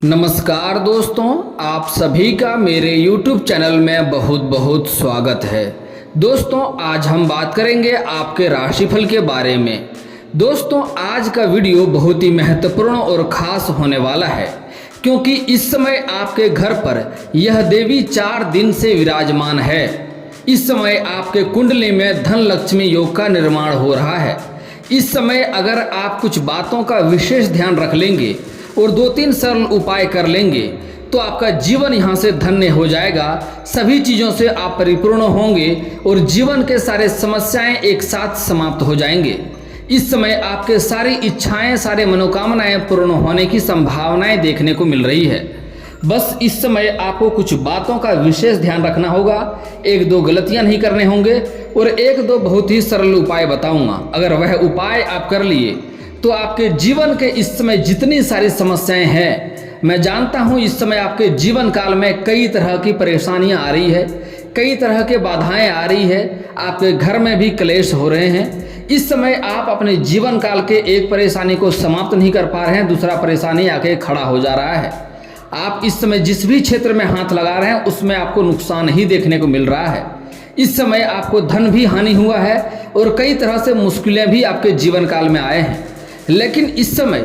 नमस्कार दोस्तों, आप सभी का मेरे YouTube चैनल में बहुत बहुत स्वागत है। दोस्तों, आज हम बात करेंगे आपके राशिफल के बारे में। दोस्तों, आज का वीडियो बहुत ही महत्वपूर्ण और ख़ास होने वाला है, क्योंकि इस समय आपके घर पर यह देवी 4 दिन से विराजमान है। इस समय आपके कुंडली में धन लक्ष्मी योग का निर्माण हो रहा है। इस समय अगर आप कुछ बातों का विशेष ध्यान रख लेंगे और 2-3 सरल उपाय कर लेंगे तो आपका जीवन यहाँ से धन्य हो जाएगा। सभी चीज़ों से आप परिपूर्ण होंगे और जीवन के सारे समस्याएं एक साथ समाप्त हो जाएंगे। इस समय आपके सारी इच्छाएं, सारे मनोकामनाएं पूर्ण होने की संभावनाएं देखने को मिल रही है। बस इस समय आपको कुछ बातों का विशेष ध्यान रखना होगा, 1-2 गलतियां नहीं करने होंगे और 1-2 बहुत ही सरल उपाय बताऊंगा। अगर वह उपाय आप कर लिए तो आपके जीवन के इस समय जितनी सारी समस्याएं हैं, मैं जानता हूं इस समय आपके जीवन काल में कई तरह की परेशानियां आ रही है, कई तरह के बाधाएं आ रही है, आपके घर में भी क्लेश हो रहे हैं। इस समय आप अपने जीवन काल के एक परेशानी को समाप्त नहीं कर पा रहे हैं, दूसरा परेशानी आके खड़ा हो जा रहा है। आप इस समय जिस भी क्षेत्र में हाथ लगा रहे हैं उसमें आपको नुकसान ही देखने को मिल रहा है। इस समय आपको धन भी हानि हुआ है और कई तरह से मुश्किलें भी आपके जीवन काल में आए हैं। लेकिन इस समय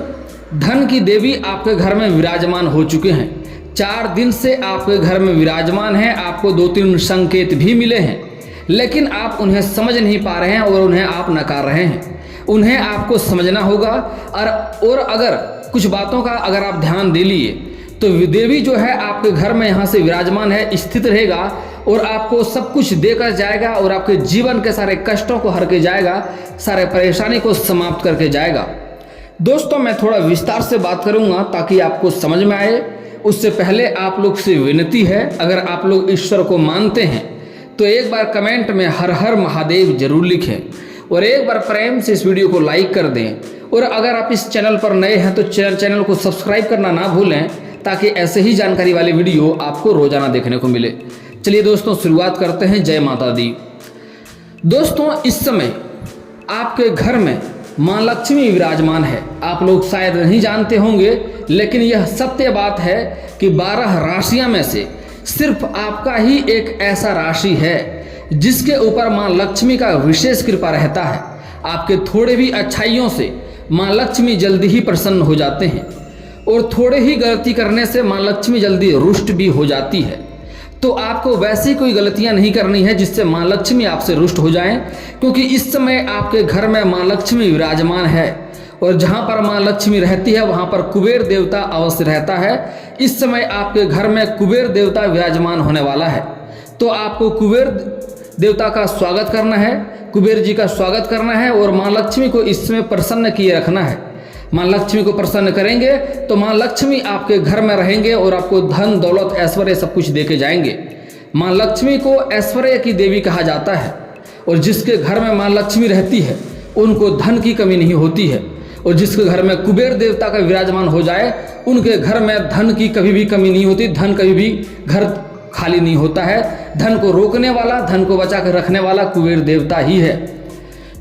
धन की देवी आपके घर में विराजमान हो चुके हैं। 4 दिन से आपके घर में विराजमान हैं। आपको 2-3 संकेत भी मिले हैं, लेकिन आप उन्हें समझ नहीं पा रहे हैं और उन्हें आप नकार रहे हैं। उन्हें आपको समझना होगा और अगर कुछ बातों का अगर आप ध्यान दे लिए तो देवी जो है आपके घर में यहाँ से विराजमान है, स्थित रहेगा और आपको सब कुछ देकर जाएगा और आपके जीवन के सारे कष्टों को हर के जाएगा, सारे परेशानी को समाप्त करके जाएगा। दोस्तों, मैं थोड़ा विस्तार से बात करूंगा ताकि आपको समझ में आए। उससे पहले आप लोग से विनती है, अगर आप लोग ईश्वर को मानते हैं तो एक बार कमेंट में हर हर महादेव जरूर लिखें और एक बार प्रेम से इस वीडियो को लाइक कर दें। और अगर आप इस चैनल पर नए हैं तो चैनल को सब्सक्राइब करना ना भूलें, ताकि ऐसे ही जानकारी वाले वीडियो आपको रोजाना देखने को मिले। चलिए दोस्तों, शुरुआत करते हैं। जय माता दी। दोस्तों, इस समय आपके घर में माँ लक्ष्मी विराजमान है। आप लोग शायद नहीं जानते होंगे, लेकिन यह सत्य बात है कि 12 राशियां में से सिर्फ आपका ही एक ऐसा राशि है जिसके ऊपर माँ लक्ष्मी का विशेष कृपा रहता है। आपके थोड़े भी अच्छाइयों से माँ लक्ष्मी जल्दी ही प्रसन्न हो जाते हैं और थोड़े ही गलती करने से माँ लक्ष्मी जल्दी रुष्ट भी हो जाती है। तो आपको वैसी कोई गलतियां नहीं करनी है जिससे माँ लक्ष्मी आपसे रुष्ट हो जाएं, क्योंकि इस समय आपके घर में माँ लक्ष्मी विराजमान है और जहां पर माँ लक्ष्मी रहती है वहां पर कुबेर देवता अवश्य रहता है। इस समय आपके घर में कुबेर देवता विराजमान होने वाला है, तो आपको कुबेर देवता का स्वागत करना है, कुबेर जी का स्वागत करना है और माँ लक्ष्मी को इस समय प्रसन्न किए रखना है। माँ लक्ष्मी को प्रसन्न करेंगे तो माँ लक्ष्मी आपके घर में रहेंगे और आपको धन दौलत ऐश्वर्य सब कुछ देके जाएंगे। माँ लक्ष्मी को ऐश्वर्य की देवी कहा जाता है और जिसके घर में माँ लक्ष्मी रहती है उनको धन की कमी नहीं होती है, और जिसके घर में कुबेर देवता का विराजमान हो जाए उनके घर में धन की कभी भी कमी नहीं होती, धन कभी भी घर खाली नहीं होता है। धन को रोकने वाला, धन को बचा कर रखने वाला कुबेर देवता ही है।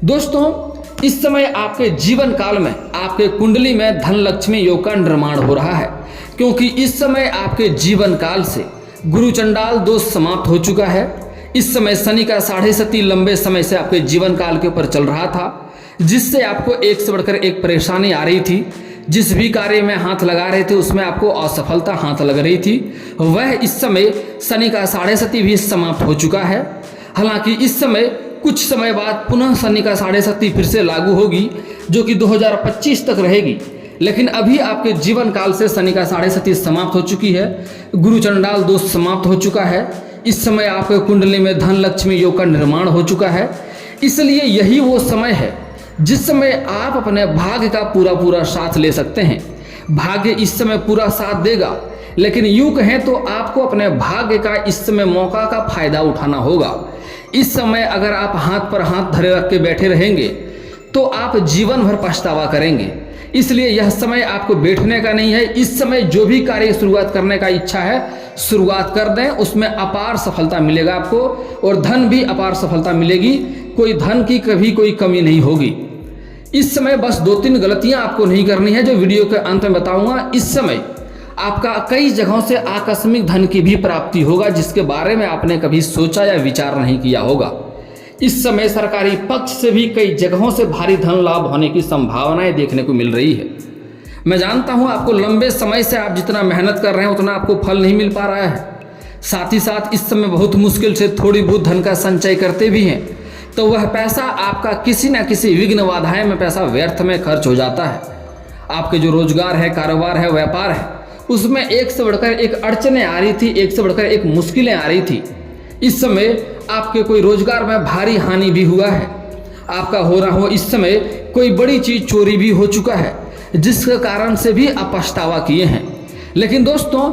दोस्तों, इस समय आपके जीवन काल में आपके कुंडली में धन लक्ष्मी योग का निर्माण हो रहा है, क्योंकि इस समय आपके जीवन काल से गुरु चंडाल दोष समाप्त हो चुका है। इस समय शनि का 7.5 लंबे समय से आपके जीवन काल के ऊपर चल रहा था, जिससे आपको एक से बढ़कर एक परेशानी आ रही थी। जिस भी कार्य में हाथ लगा रहे थे उसमें आपको असफलता हाथ लग रही थी। वह इस समय शनि का 7.5 भी समाप्त हो चुका है। हालांकि इस समय कुछ समय बाद पुनः शनि का 7.5 फिर से लागू होगी, जो कि 2025 तक रहेगी। लेकिन अभी आपके जीवन काल से शनि का 7.5 समाप्त हो चुकी है, गुरु चंडाल दोष समाप्त हो चुका है। इस समय आपके कुंडली में धन लक्ष्मी योग का निर्माण हो चुका है। इसलिए यही वो समय है जिस समय आप अपने भाग्य का पूरा साथ ले सकते हैं। भाग्य इस समय पूरा साथ देगा, लेकिन यूं कहें तो आपको अपने भाग्य का इस समय मौका का फायदा उठाना होगा। इस समय अगर आप हाथ पर हाथ धरे रख के बैठे रहेंगे तो आप जीवन भर पछतावा करेंगे। इसलिए यह समय आपको बैठने का नहीं है। इस समय जो भी कार्य शुरुआत करने का इच्छा है शुरुआत कर दें, उसमें अपार सफलता मिलेगा आपको और धन भी अपार सफलता मिलेगी। कोई धन की कभी कोई कमी नहीं होगी। इस समय बस 2-3 गलतियां आपको नहीं करनी है, जो वीडियो के अंत में बताऊंगा। इस समय आपका कई जगहों से आकस्मिक धन की भी प्राप्ति होगा, जिसके बारे में आपने कभी सोचा या विचार नहीं किया होगा। इस समय सरकारी पक्ष से भी कई जगहों से भारी धन लाभ होने की संभावनाएं देखने को मिल रही है। मैं जानता हूं आपको लंबे समय से आप जितना मेहनत कर रहे हैं उतना आपको फल नहीं मिल पा रहा है। साथ ही साथ इस समय बहुत मुश्किल से थोड़ी बहुत धन का संचय करते भी हैं, तो वह पैसा आपका किसी न किसी विघ्न बाधाएं में पैसा व्यर्थ में खर्च हो जाता है। आपके जो रोजगार है, कारोबार है, व्यापार है, उसमें एक से बढ़कर एक अड़चनें आ रही थी, एक से बढ़कर एक मुश्किलें आ रही थी। इस समय आपके कोई रोजगार में भारी हानि भी हुआ है। आपका हो रहा हो इस समय कोई बड़ी चीज चोरी भी हो चुका है, जिसके कारण से भी आप पछतावा किए हैं। लेकिन दोस्तों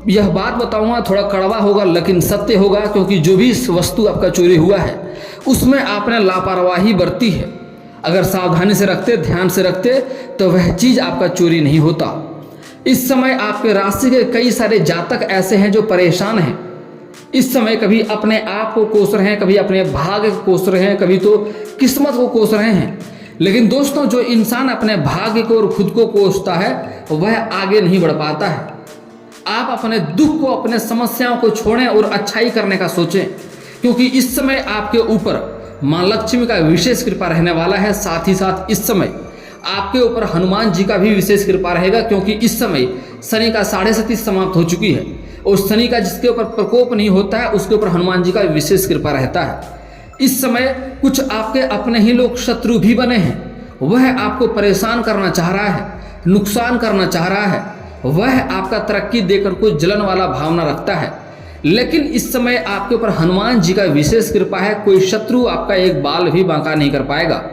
यह बात बताऊंगा, थोड़ा कड़वा होगा लेकिन सत्य होगा, क्योंकि जो भी वस्तु आपका चोरी हुआ है उसमें आपने लापरवाही बरती है। अगर सावधानी से रखते, ध्यान से रखते, तो वह चीज आपका चोरी नहीं होता। इस समय आपके राशि के कई सारे जातक ऐसे हैं जो परेशान हैं। इस समय कभी अपने आप को कोस रहे हैं, कभी अपने भाग्य को कोस रहे हैं, कभी तो किस्मत को कोस रहे हैं। लेकिन दोस्तों जो इंसान अपने भाग्य को और खुद को कोसता है वह आगे नहीं बढ़ पाता है। आप अपने दुख को, अपने समस्याओं को छोड़ें और अच्छाई करने का सोचें, क्योंकि इस समय आपके ऊपर मां लक्ष्मी का विशेष कृपा रहने वाला है। साथ ही साथ इस समय आपके ऊपर हनुमान जी का भी विशेष कृपा रहेगा, क्योंकि इस समय शनि का 7.5 समाप्त हो चुकी है और शनि का जिसके ऊपर प्रकोप नहीं होता है उसके ऊपर हनुमान जी का विशेष कृपा रहता है। इस समय कुछ आपके अपने ही लोग शत्रु भी बने हैं, वह आपको परेशान करना चाह रहा है, नुकसान करना चाह रहा है, वह आपका तरक्की देकर कुछ जलन वाला भावना रखता है। लेकिन इस समय आपके ऊपर हनुमान जी का विशेष कृपा है, कोई शत्रु आपका एक बाल भी बांका नहीं कर पाएगा।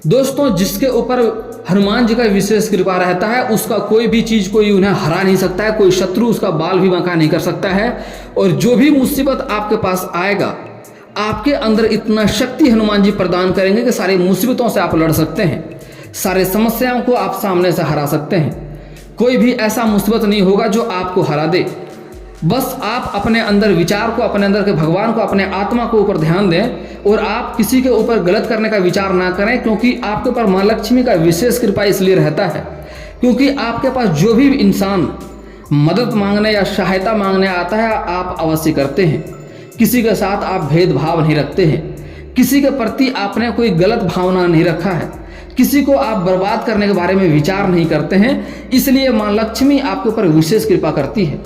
दोस्तों जिसके ऊपर हनुमान जी का विशेष कृपा रहता है उसका कोई भी चीज कोई उन्हें हरा नहीं सकता है, कोई शत्रु उसका बाल भी बांका नहीं कर सकता है। और जो भी मुसीबत आपके पास आएगा, आपके अंदर इतना शक्ति हनुमान जी प्रदान करेंगे कि सारी मुसीबतों से आप लड़ सकते हैं, सारे समस्याओं को आप सामने से हरा सकते हैं। कोई भी ऐसा मुसीबत नहीं होगा जो आपको हरा दे। बस आप अपने अंदर विचार को, अपने अंदर के भगवान को, अपने आत्मा को ऊपर ध्यान दें और आप किसी के ऊपर गलत करने का विचार ना करें, क्योंकि आपके ऊपर मां लक्ष्मी का विशेष कृपा इसलिए रहता है क्योंकि आपके पास जो भी इंसान मदद मांगने या सहायता मांगने आता है आप अवश्य करते हैं। किसी के साथ आप भेदभाव नहीं रखते हैं, किसी के प्रति आपने कोई गलत भावना नहीं रखा है, किसी को आप बर्बाद करने के बारे में विचार नहीं करते हैं। इसलिए मां लक्ष्मी आपके ऊपर विशेष कृपा करती है।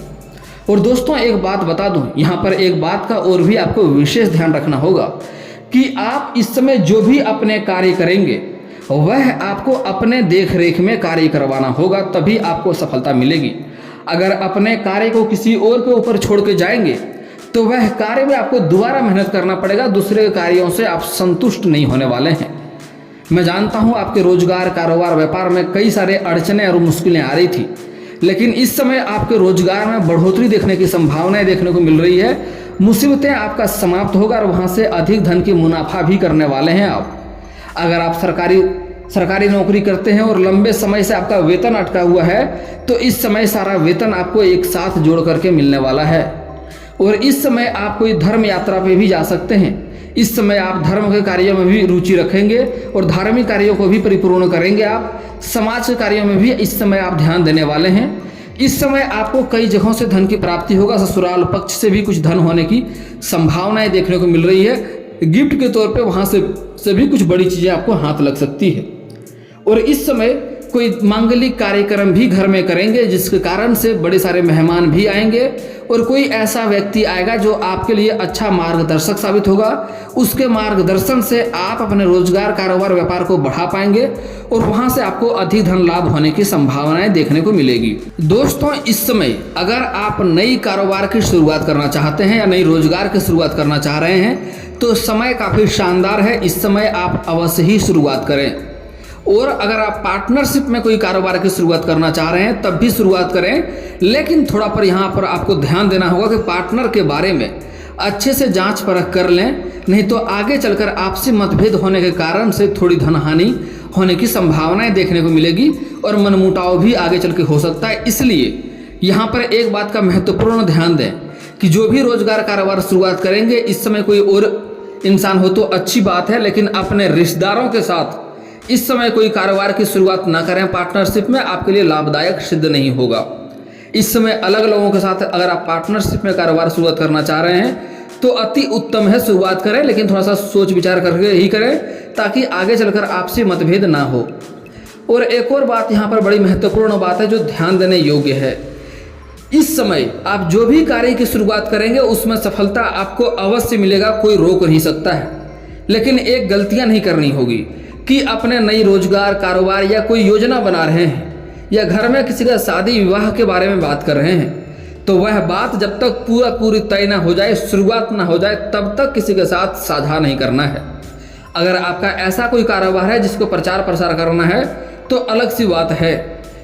और दोस्तों एक बात बता दूं, यहाँ पर एक बात का और भी आपको विशेष ध्यान रखना होगा कि आप इस समय जो भी अपने कार्य करेंगे वह आपको अपने देख रेख में कार्य करवाना होगा, तभी आपको सफलता मिलेगी। अगर अपने कार्य को किसी और के ऊपर छोड़ के जाएंगे तो वह कार्य में आपको दोबारा मेहनत करना पड़ेगा, दूसरे कार्यों से आप संतुष्ट नहीं होने वाले हैं। मैं जानता हूँ आपके रोजगार, कारोबार, व्यापार में कई सारे अड़चनें और मुश्किलें आ रही थी, लेकिन इस समय आपके रोजगार में बढ़ोतरी देखने की संभावनाएं देखने को मिल रही है। मुसीबतें आपका समाप्त होगा और वहां से अधिक धन की मुनाफा भी करने वाले हैं आप। अगर आप सरकारी नौकरी करते हैं और लंबे समय से आपका वेतन अटका हुआ है तो इस समय सारा वेतन आपको एक साथ जोड़ करके मिलने वाला है। और इस समय आप कोई धर्म यात्रा पे भी जा सकते हैं। इस समय आप धर्म के कार्यों में भी रुचि रखेंगे और धार्मिक कार्यों को भी परिपूर्ण करेंगे। आप समाज के कार्यों में भी इस समय आप ध्यान देने वाले हैं। इस समय आपको कई जगहों से धन की प्राप्ति होगा, ससुराल पक्ष से भी कुछ धन होने की संभावनाएं देखने को मिल रही है। गिफ्ट के तौर पे वहां से भी कुछ बड़ी चीजें आपको हाथ लग सकती है। और इस समय कोई मांगलिक कार्यक्रम भी घर में करेंगे, जिसके कारण से बड़े सारे मेहमान भी आएंगे और कोई ऐसा व्यक्ति आएगा जो आपके लिए अच्छा मार्गदर्शक साबित होगा। उसके मार्गदर्शन से आप अपने रोजगार, कारोबार, व्यापार को बढ़ा पाएंगे और वहां से आपको अधिक धन लाभ होने की संभावनाएं देखने को मिलेगी। दोस्तों इस समय अगर आप नई कारोबार की शुरुआत करना चाहते हैं या नई रोजगार की शुरुआत करना चाह रहे हैं तो समय काफी शानदार है। इस समय आप अवश्य ही शुरुआत करें। और अगर आप पार्टनरशिप में कोई कारोबार की शुरुआत करना चाह रहे हैं तब भी शुरुआत करें, लेकिन थोड़ा पर यहाँ पर आपको ध्यान देना होगा कि पार्टनर के बारे में अच्छे से जांच परख कर लें, नहीं तो आगे चलकर आपसी मतभेद होने के कारण से थोड़ी धन हानि होने की संभावनाएं देखने को मिलेगी और मनमुटाव भी आगे चल के हो सकता है। इसलिए यहाँ पर एक बात का महत्वपूर्ण ध्यान दें कि जो भी रोजगार, कारोबार शुरुआत करेंगे इस समय कोई और इंसान हो तो अच्छी बात है, लेकिन अपने रिश्तेदारों के साथ इस समय कोई कारोबार की शुरुआत ना करें। पार्टनरशिप में आपके लिए लाभदायक सिद्ध नहीं होगा। इस समय अलग लोगों के साथ अगर आप पार्टनरशिप में कारोबार शुरुआत करना चाह रहे हैं तो अति उत्तम है, शुरुआत करें, लेकिन थोड़ा सा सोच विचार करके ही करें ताकि आगे चलकर आपसी मतभेद ना हो। और एक और बात यहाँ पर बड़ी महत्वपूर्ण बात है जो ध्यान देने योग्य है। इस समय आप जो भी कार्य की शुरुआत करेंगे उसमें सफलता आपको अवश्य मिलेगा, कोई रोक नहीं सकता है। लेकिन एक गलतियां नहीं करनी होगी कि अपने नई रोजगार, कारोबार या कोई योजना बना रहे हैं या घर में किसी का शादी विवाह के बारे में बात कर रहे हैं तो वह बात जब तक पूरी तय ना हो जाए, शुरुआत ना हो जाए, तब तक किसी के साथ साझा नहीं करना है। अगर आपका ऐसा कोई कारोबार है जिसको प्रचार प्रसार करना है तो अलग सी बात है,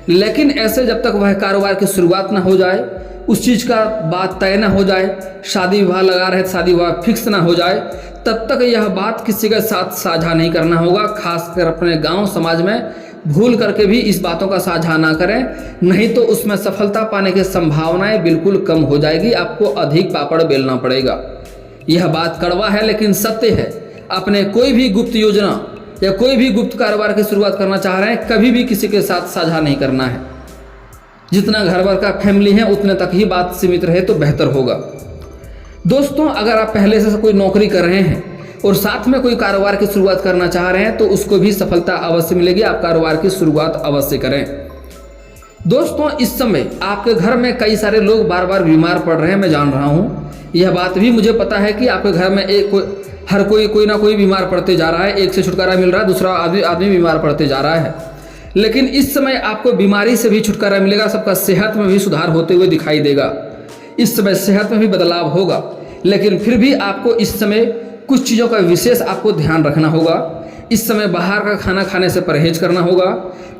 लेकिन ऐसे जब तक वह कारोबार की शुरुआत ना हो जाए, उस चीज़ का बात तय ना हो जाए, शादी विवाह लगा रहे शादी विवाह फिक्स ना हो जाए, तब तक यह बात किसी के साथ साझा नहीं करना होगा। खासकर अपने गांव समाज में भूल करके भी इस बातों का साझा ना करें, नहीं तो उसमें सफलता पाने की संभावनाएं बिल्कुल कम हो जाएगी, आपको अधिक पापड़ बेलना पड़ेगा। यह बात कड़वा है लेकिन सत्य है। अपने कोई भी गुप्त योजना या कोई भी गुप्त कारोबार की शुरुआत करना चाह रहे हैं, कभी भी किसी के साथ साझा नहीं करना है। जितना घर भर का फैमिली है उतने तक ही बात सीमित रहे तो बेहतर होगा। दोस्तों, अगर आप पहले से कोई नौकरी कर रहे हैं और साथ में कोई कारोबार की शुरुआत करना चाह रहे हैं तो उसको भी सफलता अवश्य मिलेगी। आप कारोबार की शुरुआत अवश्य करें। दोस्तों, इस समय आपके घर में कई सारे लोग बार बार बीमार पड़ रहे हैं, मैं जान रहा हूँ। यह बात भी मुझे पता है कि आपके घर में हर कोई ना कोई बीमार पड़ते जा रहा है। एक से छुटकारा मिल रहा है, दूसरा आदमी बीमार पड़ते जा रहा है। लेकिन इस समय आपको बीमारी से भी छुटकारा मिलेगा, सबका सेहत में भी सुधार होते हुए दिखाई देगा। इस समय सेहत में भी बदलाव होगा, लेकिन फिर भी आपको इस समय कुछ चीज़ों का विशेष आपको ध्यान रखना होगा। इस समय बाहर का खाना खाने से परहेज करना होगा,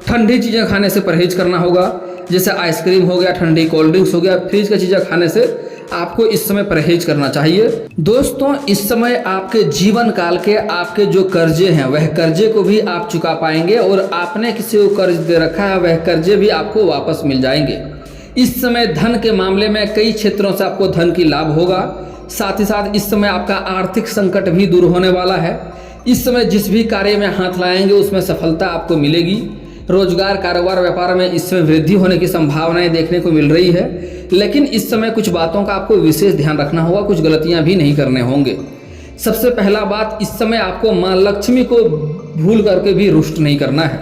ठंडी चीज़ें खाने से परहेज करना होगा, जैसे आइसक्रीम हो गया, ठंडी कोल्ड ड्रिंक्स हो गया, फ्रिज की चीज़ें खाने से आपको इस समय परहेज करना चाहिए। दोस्तों, इस समय आपके जीवन काल के आपके जो कर्जे हैं वह कर्जे को भी आप चुका पाएंगे और आपने किसी को कर्ज दे रखा है वह कर्जे भी आपको वापस मिल जाएंगे। इस समय धन के मामले में कई क्षेत्रों से आपको धन की लाभ होगा। साथ ही साथ इस समय आपका आर्थिक संकट भी दूर होने वाला है। इस समय जिस भी कार्य में हाथ लाएंगे उसमें सफलता आपको मिलेगी। रोजगार, कारोबार, व्यापार में इस समय वृद्धि होने की संभावनाएं देखने को मिल रही है, लेकिन इस समय कुछ बातों का आपको विशेष ध्यान रखना होगा, कुछ गलतियां भी नहीं करने होंगे। सबसे पहला बात, इस समय आपको माँ लक्ष्मी को भूल करके भी रुष्ट नहीं करना है।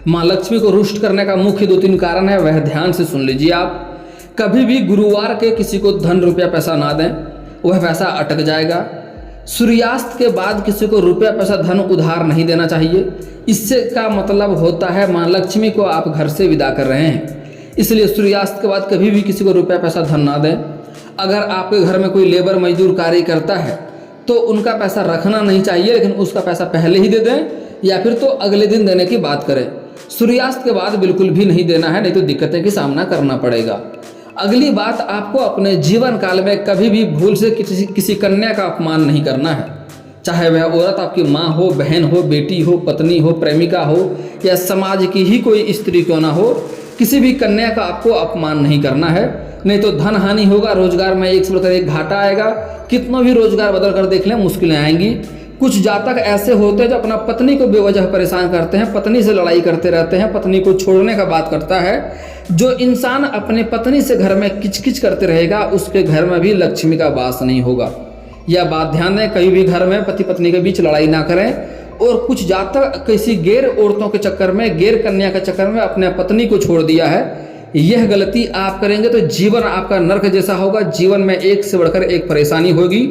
माँ लक्ष्मी को रुष्ट करने का मुख्य 2-3 कारण है, वह ध्यान से सुन लीजिए। आप कभी भी गुरुवार के किसी को धन रुपया पैसा ना दें, वह पैसा अटक जाएगा। सूर्यास्त के बाद किसी को रुपया पैसा धन उधार नहीं देना चाहिए। इससे का मतलब होता है माँ लक्ष्मी को आप घर से विदा कर रहे हैं। इसलिए सूर्यास्त के बाद कभी भी किसी को रुपया पैसा धन ना दें। अगर आपके घर में कोई लेबर मजदूर कार्य करता है तो उनका पैसा रखना नहीं चाहिए, लेकिन उसका पैसा पहले ही दे दें या फिर तो अगले दिन देने की बात करें। सूर्यास्त के बाद बिल्कुल भी नहीं देना है, नहीं तो दिक्कतें का सामना करना पड़ेगा। अगली बात, आपको अपने जीवन काल में कभी भी भूल से किसी कन्या का अपमान नहीं करना है। चाहे वह औरत आपकी माँ हो, बहन हो, बेटी हो, पत्नी हो, प्रेमिका हो या समाज की ही कोई स्त्री क्यों ना हो, किसी भी कन्या का आपको अपमान नहीं करना है, नहीं तो धन हानि होगा। रोजगार में एक से बढ़कर एक घाटा आएगा। कितना भी रोजगार बदल कर देख लें, मुश्किलें आएंगी। कुछ जातक ऐसे होते हैं जो अपना पत्नी को बेवजह परेशान करते हैं, पत्नी से लड़ाई करते रहते हैं, पत्नी को छोड़ने का बात करता है। जो इंसान अपने पत्नी से घर में किचकिच करते रहेगा उसके घर में भी लक्ष्मी का वास नहीं होगा। यह बात ध्यान दें, कभी भी घर में पति पत्नी के बीच लड़ाई ना करें। और कुछ जातक किसी गैर औरतों के चक्कर में, गैर कन्या के चक्कर में अपने पत्नी को छोड़ दिया है। यह गलती आप करेंगे तो जीवन आपका नर्क जैसा होगा। जीवन में एक से बढ़कर एक परेशानी होगी।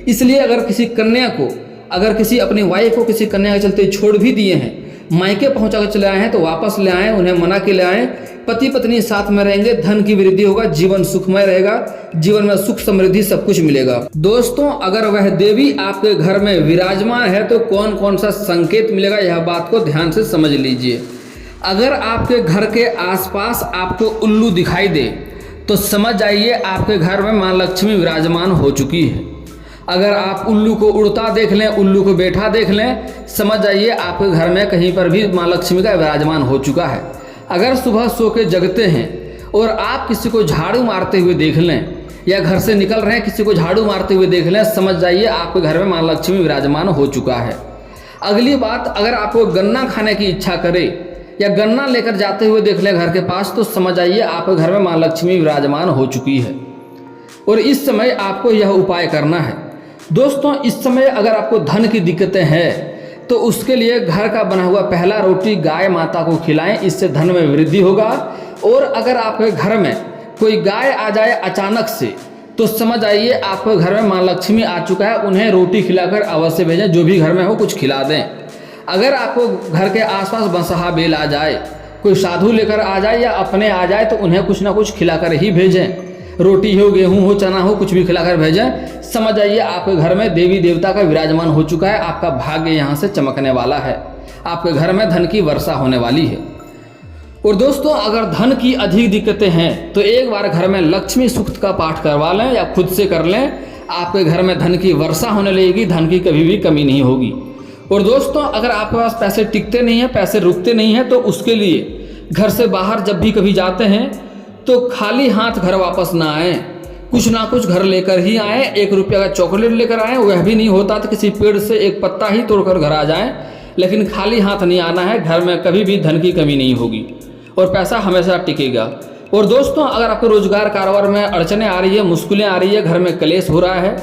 इसलिए अगर किसी कन्या को, अगर किसी अपनी वाइफ को किसी कन्या के चलते छोड़ भी दिए हैं, मायके पहुंचा कर चले आए हैं, तो वापस ले आएँ, उन्हें मना के ले आएँ। पति पत्नी साथ में रहेंगे, धन की वृद्धि होगा, जीवन सुखमय रहेगा, जीवन में सुख समृद्धि सब कुछ मिलेगा। दोस्तों, अगर वह देवी आपके घर में विराजमान है तो कौन कौन सा संकेत मिलेगा, यह बात को ध्यान से समझ लीजिए। अगर आपके घर के आसपास आपको उल्लू दिखाई दे तो समझ जाइए आपके घर में माँ लक्ष्मी विराजमान हो चुकी है। अगर आप उल्लू को उड़ता देख लें, उल्लू को बैठा देख लें, समझ जाइए आपके घर में कहीं पर भी माँ लक्ष्मी का विराजमान हो चुका है। अगर सुबह सो के जगते हैं और आप किसी को झाड़ू मारते हुए देख लें या घर से निकल रहे हैं किसी को झाड़ू मारते हुए देख लें, समझ जाइए आपके घर में माँ लक्ष्मी विराजमान हो चुका है। अगली बात, अगर आपको गन्ना खाने की इच्छा करे या गन्ना लेकर जाते हुए देख लें घर के पास, तो समझ आइए आपके घर में माँ लक्ष्मी विराजमान हो चुकी है। और इस समय आपको यह उपाय करना है। दोस्तों, इस समय अगर आपको धन की दिक्कतें हैं तो उसके लिए घर का बना हुआ पहला रोटी गाय माता को खिलाएं, इससे धन में वृद्धि होगा। और अगर आपके घर में कोई गाय आ जाए अचानक से, तो समझ आइए आपके घर में माँ लक्ष्मी आ चुका है। उन्हें रोटी खिलाकर अवश्य भेजें, जो भी घर में हो कुछ खिला दें। अगर आपको घर के आसपास बंसहा बेल आ जाए, कोई साधु लेकर आ जाए या अपने आ जाए, तो उन्हें कुछ ना कुछ खिलाकर ही भेजें। रोटी हो, गेहूं हो, चना हो, कुछ भी खिलाकर भेजें। समझ आइए आपके घर में देवी देवता का विराजमान हो चुका है। आपका भाग्य यहाँ से चमकने वाला है। आपके घर में धन की वर्षा होने वाली है। और दोस्तों, अगर धन की अधिक दिक्कतें हैं तो एक बार घर में लक्ष्मी सूक्त का पाठ करवा लें या खुद से कर लें। आपके घर में धन की वर्षा होने लगेगी, धन की कभी भी कमी नहीं होगी। और दोस्तों, अगर आपके पास पैसे टिकते नहीं हैं, पैसे रुकते नहीं हैं, तो उसके लिए घर से बाहर जब भी कभी जाते हैं तो खाली हाथ घर वापस ना आए, कुछ ना कुछ घर लेकर ही आए। 1 रुपया का चॉकलेट लेकर आए, वह भी नहीं होता तो किसी पेड़ से एक पत्ता ही तोड़कर घर आ जाएं, लेकिन खाली हाथ नहीं आना है। घर में कभी भी धन की कमी नहीं होगी और पैसा हमेशा टिकेगा। और दोस्तों, अगर आपको रोजगार कारोबार में अड़चने आ रही है, मुश्किलें आ रही है, घर में क्लेश हो रहा है,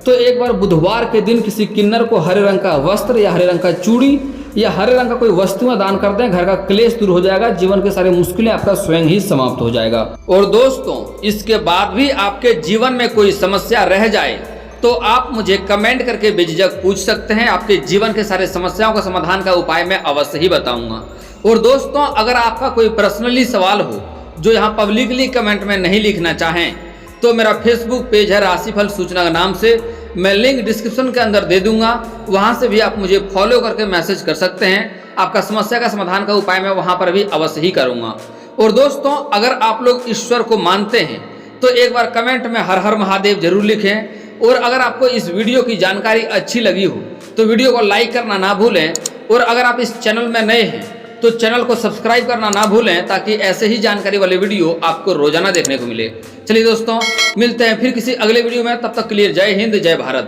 तो एक बार बुधवार के दिन किसी किन्नर को हरे रंग का वस्त्र या हरे रंग का चूड़ी या हरे रंग का कोई वस्तुएं दान कर दें। घर का क्लेश दूर हो जाएगा, जीवन के सारे मुश्किलें आपका स्वयं ही समाप्त हो जाएगा। और दोस्तों, इसके बाद भी आपके जीवन में कोई समस्या रह जाए तो आप मुझे कमेंट करके बेझिझक पूछ सकते हैं। आपके जीवन के सारे समस्याओं का समाधान का उपाय मैं अवश्य ही बताऊंगा। और दोस्तों, अगर आपका कोई पर्सनली सवाल हो जो यहाँ पब्लिकली कमेंट में नहीं लिखना चाहें, तो मेरा फेसबुक पेज है राशिफल सूचना के नाम से, मैं लिंक डिस्क्रिप्शन के अंदर दे दूंगा। वहां से भी आप मुझे फॉलो करके मैसेज कर सकते हैं। आपका समस्या का समाधान का उपाय मैं वहां पर भी अवश्य ही करूंगा। और दोस्तों, अगर आप लोग ईश्वर को मानते हैं तो एक बार कमेंट में हर हर महादेव जरूर लिखें। और अगर आपको इस वीडियो की जानकारी अच्छी लगी हो तो वीडियो को लाइक करना ना भूलें। और अगर आप इस चैनल में नए हैं तो चैनल को सब्सक्राइब करना ना भूलें, ताकि ऐसे ही जानकारी वाले वीडियो आपको रोजाना देखने को मिले। चलिए दोस्तों, मिलते हैं फिर किसी अगले वीडियो में। तब तक के लिए जय हिंद, जय भारत।